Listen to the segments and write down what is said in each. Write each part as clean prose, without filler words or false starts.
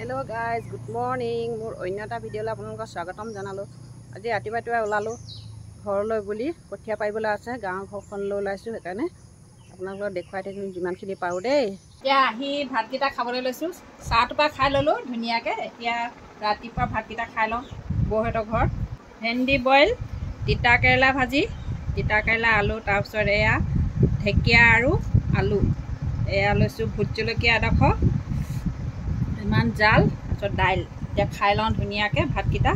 Hello guys good morning मोर अन्य এটা ভিডিঅ'লৈ আপোনালোকক স্বাগতম জনালো। আজি ৰাতিপুৱাই ওলালো ঘৰলৈ বুলি কঠীয়া পাৰিবলৈ আছে গাঁৱৰ ঘৰখনলৈ ওলাইছো সেইকাৰণে আপোনালোকক দেখুৱাই থাকিম যিমানখিনি পাৰো দেই। এতিয়া আহি ভাতকেইটা খাবলৈ লৈছো চাহটোপা খাই ললো ধুনীয়াকৈ। এতিয়া ৰাতিপুৱা ভাতকেইটা খাই লওঁ বৌহঁতৰ ঘৰত। ভেন্দি বইল, তিতা কেৰেলা ভাজি, তিতা কেৰেলা আলু, তাৰপিছত এয়া ঢেকীয়া আৰু আলু, এয়া লৈছোঁ ভোট জলকীয়া এডোখৰ, ইমান জাল, তাৰপিছত দাইল। এতিয়া খাই লওঁ ধুনীয়াকৈ ভাতকেইটা।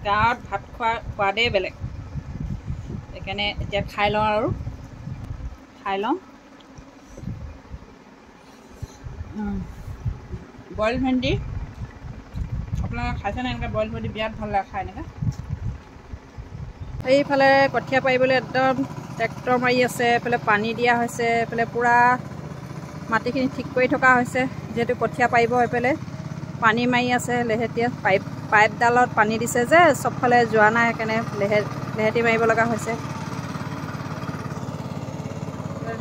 গাঁৱত ভাত খোৱাৰ সোৱাদেই বেলেগ, সেইকাৰণে এতিয়া খাই লওঁ আৰু খাই লওঁ। বইল ভেন্দি আপোনালোকে খাইছেনে? এনেকৈ বইল ভেন্দি বিৰাট ভাল লাগে খাই এনেকৈ। এইফালে কঠীয়া পাৰিবলৈ একদম ট্ৰেক্টৰ মাৰি আছে, এইফালে পানী দিয়া হৈছে, এইফালে পূৰা মাটিখিনি ঠিক কৰি থকা হৈছে। যিহেতু কঠীয়া পাৰিব এইফালে পানী মাৰি আছে লেহেতীয়া, পাইপডালত পানী দিছে যে চবফালে যোৱা নাই, সেইকাৰণে লেহেতি মাৰিব লগা হৈছে।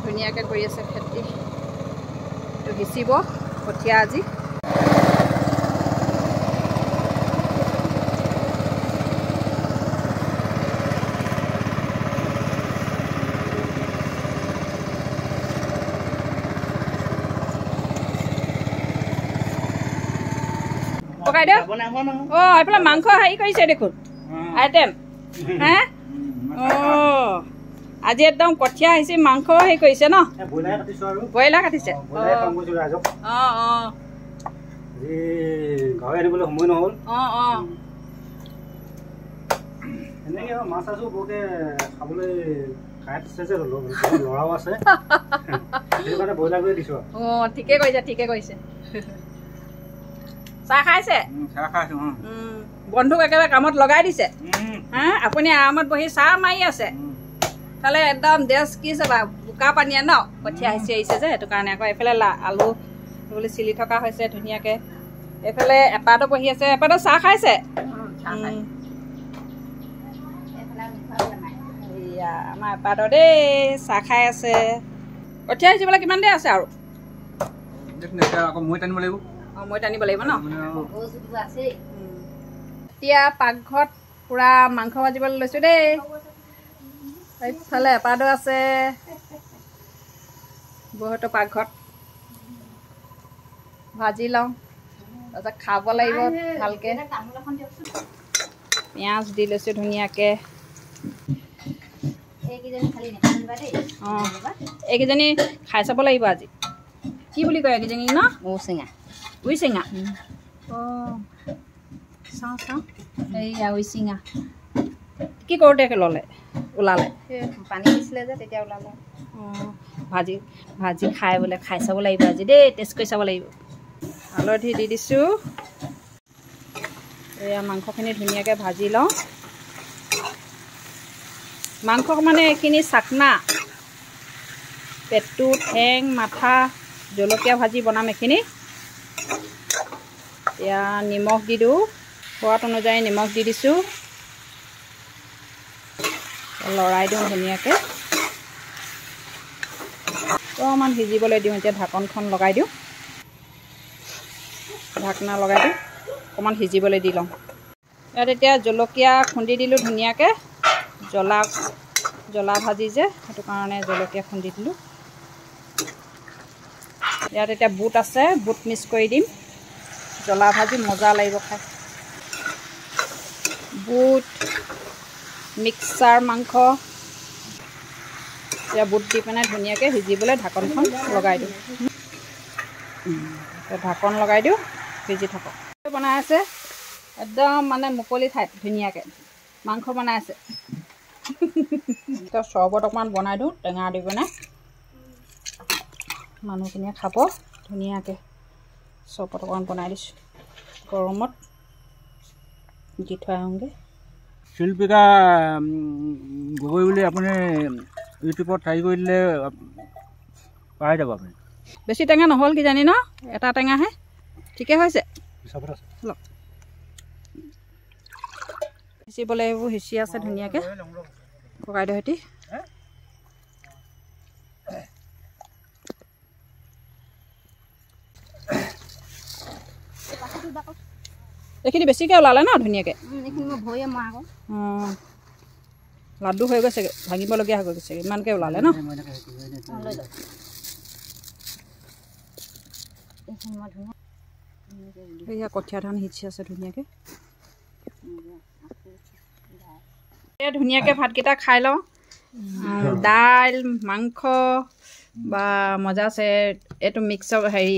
ধুনীয়াকৈ কৰি আছে খেতি, এইটো সিঁচিব কঠীয়া আজি। পকাই দিয়ক। অঁ এইফালে মাংস হেৰি কৰিছে দেখোন আইটেম। হে অঁ আজি একদম কঠীয়া আহিছে, মাংস হেৰি কৰিছে ন? ব্ৰইলাৰ কাটিছে। অঁ অঁ সময় নহ'ল। অঁ অঁ এনেকৈ মাছ আছো বৰকে খাবলৈ খাই আছে, ল'ৰাও আছে সেইটো কাৰণে ব্ৰইলাৰ কৰি দিছোঁ। অঁ ঠিকে কৰিছে ঠিকে কৰিছে। চাহ খাইছে? চাহ খাইছোঁ। বন্ধুক একেবাৰে কামত লগাই দিছে। হা আপুনি আৰামত বহি চাহ মাৰি আছে। এইফালে একদম ড্ৰেছ কি চাবা বোকা পানীয়ে ন, কঠীয়া সিঁচি আহিছে যে সেইটো কাৰণে। আকৌ এইফালে আলু বুলি চিলি থকা হৈছে ধুনীয়াকৈ। এইফালে এপাতো বহি আছে, এপাতো চাহ খাইছে। এয়া আমাৰ এপাতো দেই চাহ খাই আছে। কঠীয়া সিঁচিবলৈ কিমান দেৰি আছে আৰু? আকৌ মই টানিব লাগিব। অঁ মই টানিব লাগিব ন। এতিয়া পাকঘৰত পূৰা মাংস ভাজিবলৈ লৈছোঁ দেই। এইফালে এপাদো আছে বহুতো পাকঘৰত। ভাজি লওঁ তাৰপিছত খাব লাগিব ভালকৈ। পিঁয়াজ দি লৈছোঁ ধুনীয়াকৈ। অঁ এইকেইজনী খাই চাব লাগিব আজি। কি বুলি কয় এইকেইজনী ন? ঔচিঙা। উইচিঙা? অঁ চাওঁ চাওঁ। এইয়া উইচিঙা। কি কৰোঁতে ওলালে? পানী দিছিলে যে তেতিয়া ওলালে। অঁ ভাজি খাই বোলে খাই চাব লাগিব আজি দেই, টেষ্ট কৰি চাব লাগিব। হালধি দি দিছোঁ। এয়া মাংসখিনি ধুনীয়াকৈ ভাজি লওঁ। মাংস মানে এইখিনি চাকনা, পেটু, ঠেং, মাথা, জলকীয়া ভাজি বনাম এইখিনি। এতিয়া নিমখ দি দিওঁ, সোৱাদ অনুযায়ী নিমখ দি দিছোঁ। লৰাই দিওঁ ধুনীয়াকৈ, অকণমান সিজিবলৈ দিওঁ। এতিয়া ঢাকনখন লগাই দিওঁ, ঢাকনা লগাই দিওঁ, অকণমান সিজিবলৈ দি লওঁ। ইয়াত এতিয়া জলকীয়া খুন্দি দিলোঁ ধুনীয়াকৈ, জ্বলা ভাজি যে সেইটো কাৰণে জলকীয়া খুন্দি দিলোঁ। ইয়াত এতিয়া বুট আছে, বুট মিক্স কৰি দিম। জ্বলা ভাজি মজা লাগিব খাই। বুট মিক্সাৰ মাংস, এতিয়া বুট দি পিনে ধুনীয়াকৈ সিজিবলৈ ঢাকনখন লগাই দিওঁ। ঢাকন লগাই দিওঁ, সিজি থাকক। বনাই আছে একদম মানে মুকলি ঠাইত ধুনীয়াকৈ মাংস বনাই আছে। এতিয়া চৰ্বত অকণমান বনাই দিওঁ টেঙা দি পিনে, মানুহখিনিয়ে খাব ধুনীয়াকৈ। চৰ্বত অকণমান বনাই দিছোঁ, গৰমত দি থৈ আহোঁগৈ। শিল্পিকা গগৈ বুলি আপুনি ইউটিউবত হেৰি কৰি দিলে পাই যাব আপুনি। বেছি টেঙা নহ'ল কিজানি ন? এটা টেঙাহে, ঠিকে হৈছে। সিঁচিবলৈ এইবোৰ সিঁচি আছে ধুনীয়াকৈ ককাইদেউ সৈতে। এইখিনি বেছিকৈ ওলালে ন ধুনীয়াকৈ এইখিনি মই ভৰিয়ে মৰা আকৌ অঁ লাডু হৈ গৈছেগৈ ভাঙিবলগীয়া হৈ গৈছেগৈ ইমানকৈ ওলালে ন লৈ যাওক এইখিনি মই ধুনীয়া এয়া কঠীয়া ধান সিঁচি আছে ধুনীয়াকৈ এই ধুনীয়াকৈ ভাতকেইটা খাই লওঁ দাইল মাংস বা মজা আছে এইটো মিক্স হেৰি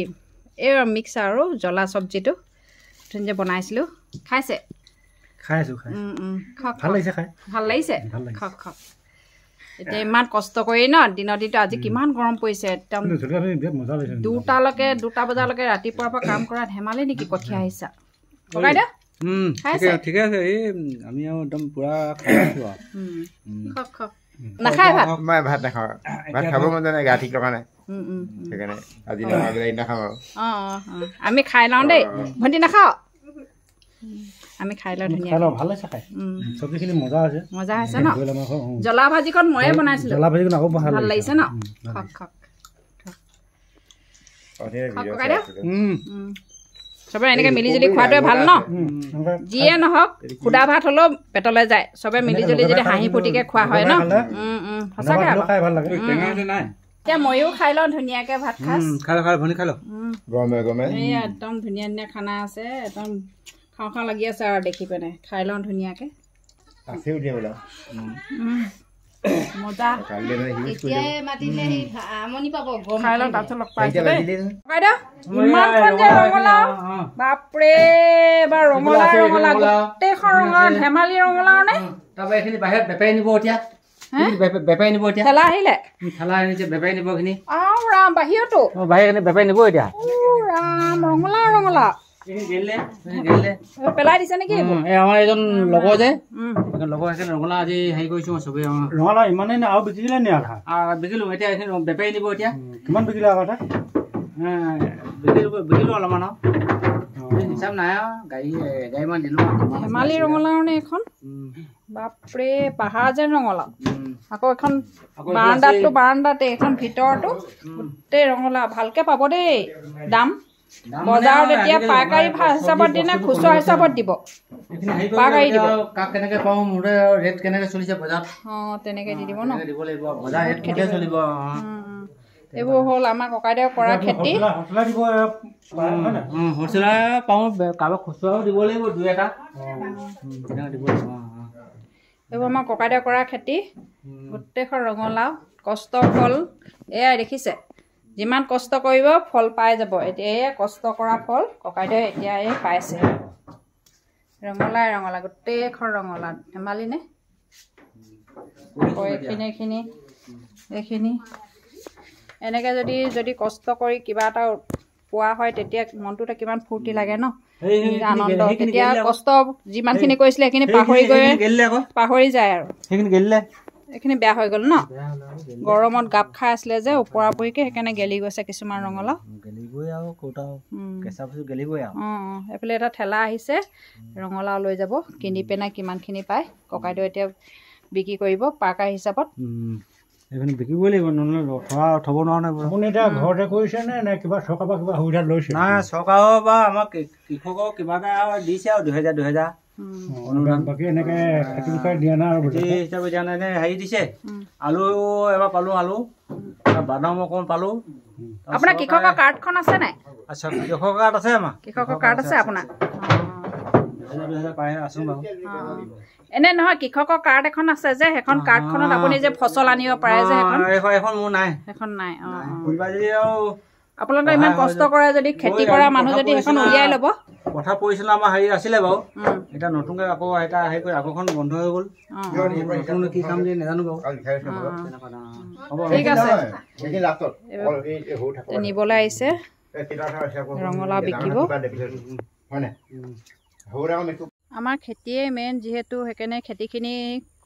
এই মিক্স আৰু জ্বলা চব্জিটো ধুনীয়াকৈ বনাইছিলোঁ খাইছে খাই আছোঁ খাই খাওক ভাল লাগিছে খাই ভাল লাগিছে খাওক খাওক এতিয়া ইমান কষ্ট কৰি ন দিনৰ দিনটো আজি কিমান গৰম পৰিছে একদম মজা লাগিছে 2 বজালৈকে ৰাতিপুৱাৰ পৰা কাম কৰা ধেমালি নেকি কঠীয়া আহিছা ককাই দে ঠিকে আছে এই আমি আৰু একদম পুৰা খাই আছো খাওক খাওক নাখায় ভাত মই ভাত নাখাওঁ ভাত খাব মন যোৱা নাই গা ঠিক লগা নাই সেইকাৰণে আজি নাখাওঁ বেলেগ নাখাওঁ আৰু অঁ আমি খাই লওঁ দেই ভণ্টি নাখাওঁ আমি খাই লওঁ ধুনীয়া খাই লওঁ ভাল লাগিছে খাই চব্জিখিনি মজা আছে মজা হৈছে ন জ্বলা ভাজিখন ময়ে বনাইছিলোঁ জ্বলা ভাজিখন আকৌ ভাল লাগিছে ন খাওক খাওক ককাই দে চবে এনেকৈ মিলিজুলি খোৱাটোৱে ভাল ন যিয়ে নহওক সুদা ভাত হ'লেও পেটলৈ যায় চবে মিলিজুলি যদি হাঁহি ফূৰ্তিকৈ খোৱা হয় ন সঁচাকৈ খাই ভাল লাগে এতিয়া ময়ো খাই লওঁ ধুনীয়াকৈ ভাত খাই ভনী খাই লওঁ গৰমে গৰমে এই একদম ধুনীয়া ধুনীয়া খানা আছে একদম খাওঁ খাওঁ লাগি আছে আৰু দেখি পিনে খাই লওঁ ধুনীয়াকৈ আছে উঠিয়া বোলা মজা এতিয়াই মাতিলে সি আমনি পাব গৰম খাই লওঁ তাৰপিছত লগ পাইছোঁ দেই ককাই দে ইমানখন যে ৰঙালাও বাপৰে বা ৰঙালাও গোটেইখন ৰঙালাও ধেমালি ৰঙালাও নে তাৰপৰা এইখিনি বাহিৰত বেপাৰী নিব এতিয়া বেপাৰী নিব এতিয়া ঠেলা আহিলে ঠেলা আনিছে বেপাৰী নিব এইখিনি আও ৰাম বাহিৰতো বাহিৰত বেপাৰী নিব এতিয়া ৰাম ৰঙালাও পেলাই দিছে নেকি আমাৰ এজন লগৰ যে লগৰ সেইকাৰণে ৰঙালাও আজি হেৰি কৰিছো চবেই ৰঙালাও ইমানেই আৰু বিকিলে নি আধা বিকিলো এতিয়া এইখিনি বেপাৰী নিব এতিয়া কিমান বিকিলে আগতে বিকিলো অলপমান হিচাপ নাই আৰু গাড়ীমান দিলো ধেমালি ৰঙালাও নে এইখন বাপৰে পাহাৰ যেন ৰঙালাও আকৌ এখন বাৰাণ্ডাতে এখন ভিতৰতো গোটেই ৰঙালাও ভালকে পাব দেই দাম বজাৰত এতিয়া পাইকাৰী হিচাপত দিয়ে নে খুচুৰা হিচাপত দিব পাইকাৰী দিব কেনেকে পাওঁ মোৰ ৰেট কেনেকে চলিছে বজাৰত তেনেকে দি দিব ন দিব লাগিব বজাৰ ৰেট কেনেকে চলিব এইবোৰ হ'ল আমাৰ ককাইদেউ কৰা খেতি হ'লচেলাৰ পাওঁ কাৰোবাক খুচুৰাও দিব লাগিব 2-এটা দিব লাগিব এইবোৰ আমাৰ ককাইদেউ কৰা খেতি গোটেইখন ৰঙালাও কষ্ট ফল এয়াই দেখিছে যিমান কষ্ট কৰিব ফল পাই যাব এতিয়া এই কষ্ট কৰা ফল ককাইদেউ এতিয়া এই পাইছে ৰঙালাও গোটেইখন ৰঙালাও ধেমালি নে এইখিনি এনেকৈ যদি কষ্ট কৰি কিবা এটা পোৱা হয় তেতিয়া মনটোতে কিমান ফূৰ্তি লাগে ন আনন্দ তেতিয়া কষ্ট যিমানখিনি কৰিছিলে সেইখিনি পাহৰি যায় আৰু এইখিনি বেয়া হৈ গ'ল ন গৰমত গাপ খাই আছিলে যে ওপৰা পৰিকে সেইকাৰণে গেলি গৈছে কিছুমান ৰঙালাও এইফালে এটা ঠেলা আহিছে ৰঙালাও লৈ যাব কিনি পেলাই কিমানখিনি পায় ককাইদেউ এতিয়া বিক্ৰী কৰিব পাইকাৰী হিচাপত বিকিবই লাগিব নহ'লে থ'ব নোৱাৰে আপুনি এতিয়া ঘৰতে কৰিছে নে কিবা চৰকাৰৰ পৰা কিবা সুবিধা লৈছে নাই চৰকাৰৰ পৰা আমাক কৃষকক কিবা এটা দিছে আৰু 2000 বাকী এনেকে খেতি বিষয়ে দিয়া নাই আৰু হিচাপে দিয়া নাই হেৰি দিছে আলু এবাৰ পালো আলু বাদাম অকণ পালো আপোনাৰ কৃষকৰ কাৰ্ডখন আছে নাই আচ্ছা কৃষকৰ কাৰ্ড আছে আমাৰ কৃষকৰ কাৰ্ড আছে আপোনাৰ পাই আছো বাৰু এনে নহয় কৃষকৰ কাৰ্ড এখন আছে যে সেইখন কাৰ্ডখনত আপুনি যে ফচল আনিব পাৰে যে এখন মোৰ নাই সেইখন নাই আপোনালোকে ইমান কষ্ট কৰে যদি খেতি কৰা মানুহ যদি সেইখন উলিয়াই ল'ব কথা পৰিছিল আমাৰ হেৰি আছিলে বাৰু এতিয়া নতুনকৈ আকৌ এটা হেৰি কৰি আকৌখন বন্ধ হৈ গ'ল নতুন কি কাম দিয়ে নাজানো বাৰু ঠিক আছে নিবলৈ আহিছে ৰঙালাও বিকিব আমাৰ খেতিয়ে মেইন যিহেতু সেইকাৰণে খেতিখিনি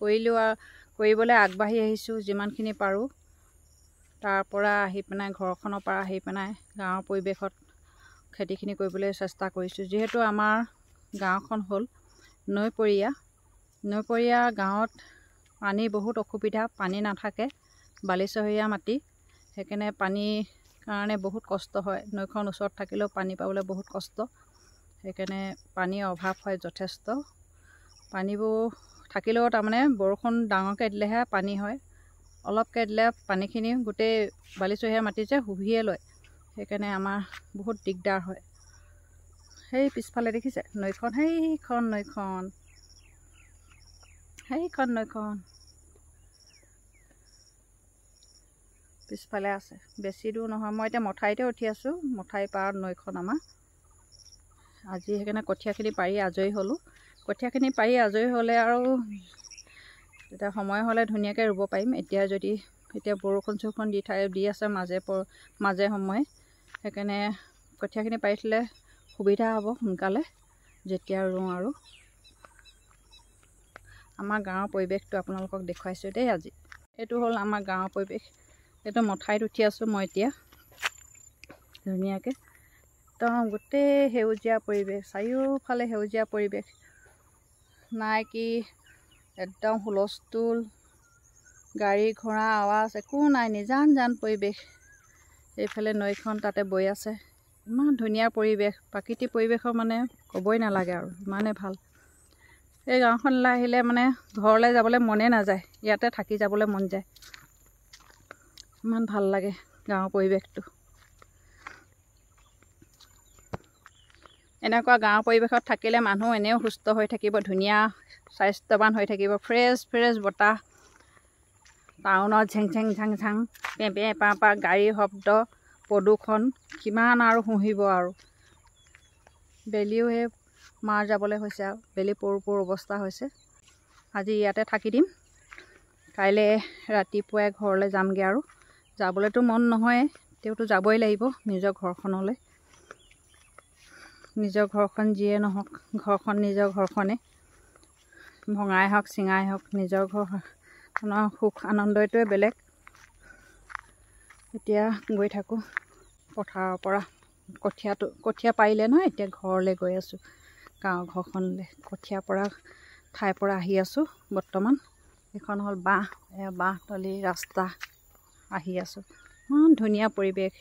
কৰিবলৈ আগবাঢ়ি আহিছোঁ যিমানখিনি পাৰোঁ তাৰ পৰা আহি পেলাই ঘৰখনৰ পৰা আহি পেলাই গাঁৱৰ পৰিৱেশত খেতিখিনি কৰিবলৈ চেষ্টা কৰিছোঁ যিহেতু আমাৰ গাঁওখন হ'ল নৈপৰীয়া গাঁৱত পানী বহুত অসুবিধা পানী নাথাকে বালিচহীয়া মাটি সেইকাৰণে পানীৰ কাৰণে বহুত কষ্ট হয় নৈখন ওচৰত থাকিলেও পানী পাবলৈ বহুত কষ্ট সেইকাৰণে পানীৰ অভাৱ হয় যথেষ্ট। পানীবোৰ থাকিলেও তাৰমানে বৰষুণ ডাঙৰকৈ দিলেহে পানী হয়, অলপকৈ দিলে পানীখিনি গোটেই বালিচহীয়া মাটি যে শুহিয়ে লয়, সেইকাৰণে আমাৰ বহুত দিগদাৰ হয়। সেই পিছফালে দেখিছে নৈখন, সেইখন নৈখন পিছফালে আছে, বেছি দূৰ নহয়। মই এতিয়া মথাউৰিতে উঠি আছোঁ, মথাউৰি পাৰত নৈখন আমাৰ। আজি সেইকাৰণে কঠীয়াখিনি পাৰি আজৰি হ'লোঁ। কঠীয়াখিনি পাৰি আজৰি হ'লে আৰু তেতিয়া সময় হ'লে ধুনীয়াকৈ ৰুব পাৰিম। এতিয়া বৰষুণ চৰষুণ দি আছে মাজে সময়ে, সেইকাৰণে কঠীয়াখিনি পাৰি থ'লে সুবিধা হ'ব সোনকালে যেতিয়া ৰুওঁ। আৰু আমাৰ গাঁৱৰ পৰিৱেশটো আপোনালোকক দেখুৱাইছোঁ দেই আজি। এইটো হ'ল আমাৰ গাঁৱৰ পৰিৱেশ। এইটো মথাউৰিত উঠি আছোঁ মই এতিয়া, ধুনীয়াকৈ একদম গোটেই সেউজীয়া পৰিৱেশ, চাৰিওফালে সেউজীয়া পৰিৱেশ, নাই কি একদম হুলস্থুল, গাড়ী ঘোঁৰা আৱাজ একো নাই, নিজান পৰিৱেশ। এইফালে নৈখন তাতে বৈ আছে, ইমান ধুনীয়া পৰিৱেশ, প্ৰাকৃতিক পৰিৱেশৰ মানে ক'বই নালাগে আৰু ইমানেই ভাল। এই গাঁওখনলৈ আহিলে মানে ঘৰলৈ যাবলৈ মনে নাযায়, ইয়াতে থাকি যাবলৈ মন যায়, ইমান ভাল লাগে গাঁৱৰ পৰিৱেশটো। এনেকুৱা গাঁৱৰ পৰিৱেশত থাকিলে মানুহ এনেও সুস্থ হৈ থাকিব, ধুনীয়া স্বাস্থ্যৱান হৈ থাকিব, ফ্ৰেছ বতাহ। টাউনত ঝেং ঝাং পেঁপে পা গাড়ীৰ শব্দ, প্ৰদূষণ কিমান আৰু শুহিব। আৰু বেলিও সেই মাৰ যাবলৈ হৈছে, আৰু বেলি পৰো অৱস্থা হৈছে। আজি ইয়াতে থাকি দিম, কাইলৈ ৰাতিপুৱাই ঘৰলৈ যামগৈ। আৰু যাবলৈতো মন নহয়, তেওঁতো যাবই লাগিব নিজৰ ঘৰখনলৈ। নিজৰ ঘৰখন যিয়ে নহওক, ঘৰখন নিজৰ ঘৰখনে, ভঙাই হওক চিঙাই হওক, নিজৰ ঘৰখনৰ সুখ আনন্দটোৱে বেলেগ। এতিয়া গৈ থাকোঁ পথাৰৰ পৰা, কঠীয়া পাৰিলে নহয়, এতিয়া ঘৰলৈ গৈ আছোঁ, গাঁৱৰ ঘৰখনলৈ। কঠীয়া পৰা ঠাইৰ পৰা আহি আছোঁ বৰ্তমান। এইখন হ'ল বাঁহতলী ৰাস্তা, আহি আছোঁ। ইমান ধুনীয়া পৰিৱেশ।